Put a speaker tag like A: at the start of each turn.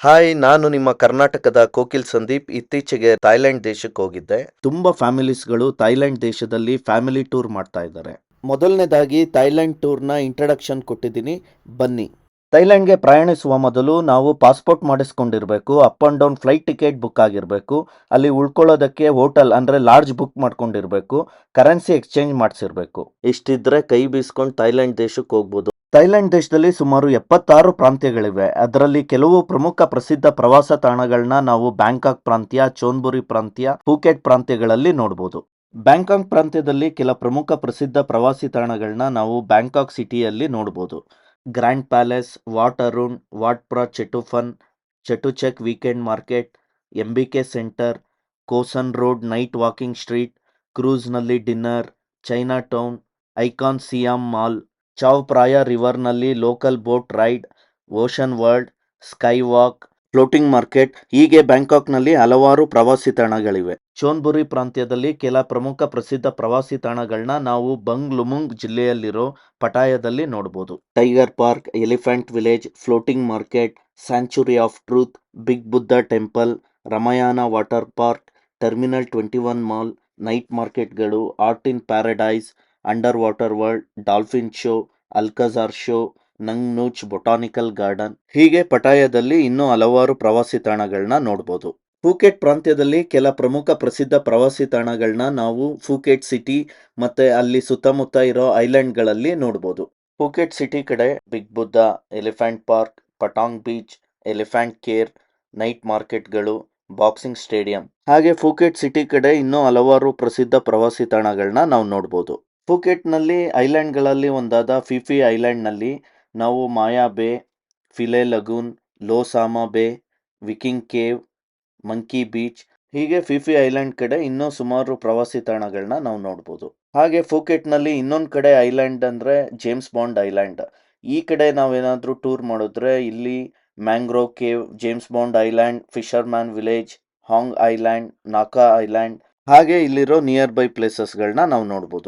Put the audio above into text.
A: Hi, ನಾನು ನಿಮ್ಮ ಕರ್ನಾಟಕದ ಕೋಕಿಲ್ ಸಂದೀಪ್. ಇತ್ತೀಚೆಗೆ ಥಾಯ್ಲೆಂಡ್ ದೇಶಕ್ಕೆ ಹೋಗಿದ್ದೆ. ತುಂಬಾ ಫ್ಯಾಮಿಲೀಸ್ಗಳು ಥಾಯ್ಲೆಂಡ್ ದೇಶದಲ್ಲಿ ಫ್ಯಾಮಿಲಿ ಟೂರ್ ಮಾಡ್ತಾ ಇದ್ದಾರೆ. ಮೊದಲನೇದಾಗಿ ಥಾಯ್ಲೆಂಡ್ ಟೂರ್ನ ಇಂಟ್ರಡಕ್ಷನ್ ಕೊಟ್ಟಿದ್ದೀನಿ, ಬನ್ನಿ. ಥೈಲ್ಯಾಂಡ್ಗೆ ಪ್ರಯಾಣಿಸುವ ಮೊದಲು ನಾವು ಪಾಸ್ಪೋರ್ಟ್ ಮಾಡಿಸ್ಕೊಂಡಿರ್ಬೇಕು. Up and down flight ticket book ಆಗಿರಬೇಕು. ಅಲ್ಲಿ ಉಳ್ಕೊಳ್ಳೋದಕ್ಕೆ ಹೋಟೆಲ್ ಅಂದರೆ ಲಾಡ್ಜ್ ಬುಕ್ ಮಾಡ್ಕೊಂಡಿರ್ಬೇಕು. ಕರೆನ್ಸಿ ಎಕ್ಸ್ಚೇಂಜ್ ಮಾಡಿಸಿರ್ಬೇಕು. ಇಷ್ಟಿದ್ರೆ ಕೈ ಬೀಸ್ಕೊಂಡು ಥೈಲ್ಯಾಂಡ್ ದೇಶಕ್ಕೆ ಹೋಗ್ಬೋದು. ಥೈಲ್ಯಾಂಡ್ ದೇಶದಲ್ಲಿ ಸುಮಾರು 76 ಪ್ರಾಂತ್ಯಗಳಿವೆ. ಅದರಲ್ಲಿ ಕೆಲವು ಪ್ರಮುಖ ಪ್ರಸಿದ್ಧ ಪ್ರವಾಸ ತಾಣಗಳನ್ನ ನಾವು ಬ್ಯಾಂಕಾಕ್ ಪ್ರಾಂತ್ಯ, ಚೋನ್ಬುರಿ ಪ್ರಾಂತ್ಯ, ಫೂಕೆಟ್ ಪ್ರಾಂತ್ಯಗಳಲ್ಲಿ ನೋಡ್ಬೋದು. ಬ್ಯಾಂಕಾಕ್ ಪ್ರಾಂತ್ಯದಲ್ಲಿ ಕೆಲ ಪ್ರಮುಖ ಪ್ರಸಿದ್ಧ ಪ್ರವಾಸಿ ತಾಣಗಳನ್ನ ನಾವು ಬ್ಯಾಂಕಾಕ್ ಸಿಟಿಯಲ್ಲಿ ನೋಡ್ಬೋದು. Grand Palace, Wat Arun, Wat Phra Chetuphon, Chatuchak weekend market, MBK center, Khaosan road night walking street, ಕ್ರೂಸ್ನಲ್ಲಿ dinner, Chinatown, Icon Siam mall, Chao Phraya ರಿವರ್ನಲ್ಲಿ local boat ride, ocean world, sky walk, floating market. ಹೀಗೆ ಬ್ಯಾಂಕಾಕ್ನಲ್ಲಿ ಹಲವಾರು ಪ್ರವಾಸಿ ತಾಣಗಳಿವೆ. ಚೋನ್ಬುರಿ ಪ್ರಾಂತ್ಯದಲ್ಲಿ ಕೆಲ ಪ್ರಮುಖ ಪ್ರಸಿದ್ಧ ಪ್ರವಾಸಿ ತಾಣಗಳನ್ನ ನಾವು ಬಂಗ್ ಲುಮುಂಗ್ ಜಿಲ್ಲೆಯಲ್ಲಿರೋ ಪಟಾಯದಲ್ಲಿ ನೋಡ್ಬೋದು. Tiger park, elephant village, floating market, sanctuary of truth, big Buddha temple, Ramayana water park, terminal 21 mall, night ಮಾರ್ಕೆಟ್ಗಳು, art in paradise, underwater world, dolphin show, Alcazar show, Nong Nooch botanical garden. ಹೀಗೆ ಪಟಾಯದಲ್ಲಿ ಇನ್ನೂ ಹಲವಾರು ಪ್ರವಾಸಿ ತಾಣಗಳನ್ನ ನೋಡ್ಬೋದು. ಫೂಕೆಟ್ ಪ್ರಾಂತ್ಯದಲ್ಲಿ ಕೆಲ ಪ್ರಮುಖ ಪ್ರಸಿದ್ಧ ಪ್ರವಾಸಿ ತಾಣಗಳನ್ನ ನಾವು ಫೂಕೆಟ್ ಸಿಟಿ ಮತ್ತೆ ಅಲ್ಲಿ ಸುತ್ತಮುತ್ತ ಇರೋ ಐಲ್ಯಾಂಡ್ಗಳಲ್ಲಿ ನೋಡ್ಬೋದು. ಫೂಕೆಟ್ ಸಿಟಿ ಕಡೆ big Buddha, elephant park, Patong beach, elephant care, night ಮಾರ್ಕೆಟ್ಗಳು, ಬಾಕ್ಸಿಂಗ್ ಸ್ಟೇಡಿಯಂ. ಹಾಗೆ ಫೂಕೆಟ್ ಸಿಟಿ ಕಡೆ ಇನ್ನೂ ಹಲವಾರು ಪ್ರಸಿದ್ಧ ಪ್ರವಾಸಿ ತಾಣಗಳನ್ನ ನಾವು ನೋಡ್ಬೋದು. ಫೂಕೆಟ್ನಲ್ಲಿ ಐಲ್ಯಾಂಡ್ಗಳಲ್ಲಿ ಒಂದಾದ ಫಿಫಿ ಐಲ್ಯಾಂಡ್ನಲ್ಲಿ ನಾವು ಮಾಯಾ ಬೇ, ಫಿಲೆ ಲಗೂನ್, ಲೋ ಸಾಮಾ ಬೇ, ವಿಕಿಂಗ್ ಕೇವ್, ಮಂಕಿ ಬೀಚ್, ಹೀಗೆ ಫಿಫಿ ಐಲ್ಯಾಂಡ್ ಕಡೆ ಇನ್ನೂ ಸುಮಾರು ಪ್ರವಾಸಿ ತಾಣಗಳನ್ನ ನಾವು ನೋಡ್ಬೋದು. ಹಾಗೆ ಫೂಕೆಟ್ನಲ್ಲಿ ಇನ್ನೊಂದು ಕಡೆ ಐಲ್ಯಾಂಡ್ ಅಂದರೆ ಜೇಮ್ಸ್ ಬಾಂಡ್ ಐಲ್ಯಾಂಡ್. ಈ ಕಡೆ ನಾವೇನಾದರೂ ಟೂರ್ ಮಾಡಿದ್ರೆ ಇಲ್ಲಿ mangrove cave, James Bond island, fisherman village, Hong island, Naka island, ಹಾಗೆ ಇಲ್ಲಿರೋ ನಿಯರ್ ಬೈ ಪ್ಲೇಸಸ್ಗಳನ್ನ ನಾವು ನೋಡ್ಬೋದು.